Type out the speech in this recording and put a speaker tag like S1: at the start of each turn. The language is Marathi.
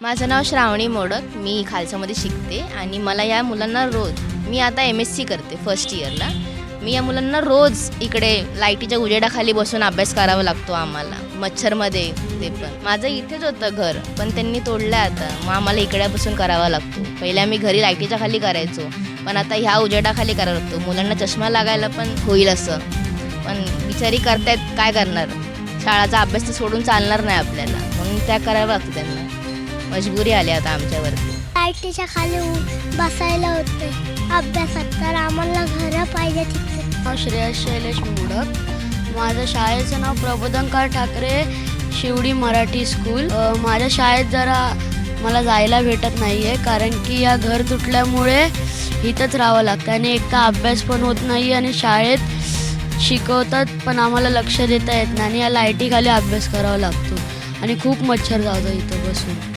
S1: माझं नाव श्रावणी मोडक. मी खालसामध्ये शिकते आणि मला या मुलांना रोज, मी आता MSc करते फर्स्ट इयरला. मी या मुलांना रोज इकडे लाईटीच्या उजेडाखाली बसून अभ्यास करावा लागतो आम्हाला, मच्छरमध्ये. ते पण माझं इथेच होतं घर, पण त्यांनी तोडलं आता. मग आम्हाला इकडे बसून करावा लागतो. पहिले आम्ही घरी लाईटीच्या खाली करायचो, पण आता ह्या उजेडाखाली करावा लागतो. मुलांना चष्मा लागायला पण होईल असं, पण बिचारी करतायत, काय करणार. शाळाचा अभ्यास तर सोडून चालणार नाही आपल्याला, म्हणून त्या करावं लागतं त्यांना. मजबुरी आली आता आमच्यावरती.
S2: लाईटीच्या खाली बसायला होते अभ्यासात, तर आम्हाला घरं पाहिजे तिथे.
S3: नाव श्रेयस शैलेश मोडक. माझ्या शाळेचं नाव प्रबोधनकार ठाकरे शिवडी मराठी स्कूल. माझ्या शाळेत जरा मला जायला भेटत नाही आहे, कारण की या घर तुटल्यामुळे इथंच राहावं लागतं आणि एकटा अभ्यास पण होत नाही आणि शाळेत शिकवतात पण आम्हाला लक्ष देता येत नाही आणि या लाईटीखाली अभ्यास करावा लागतो आणि खूप मच्छर जातो इथं बसून.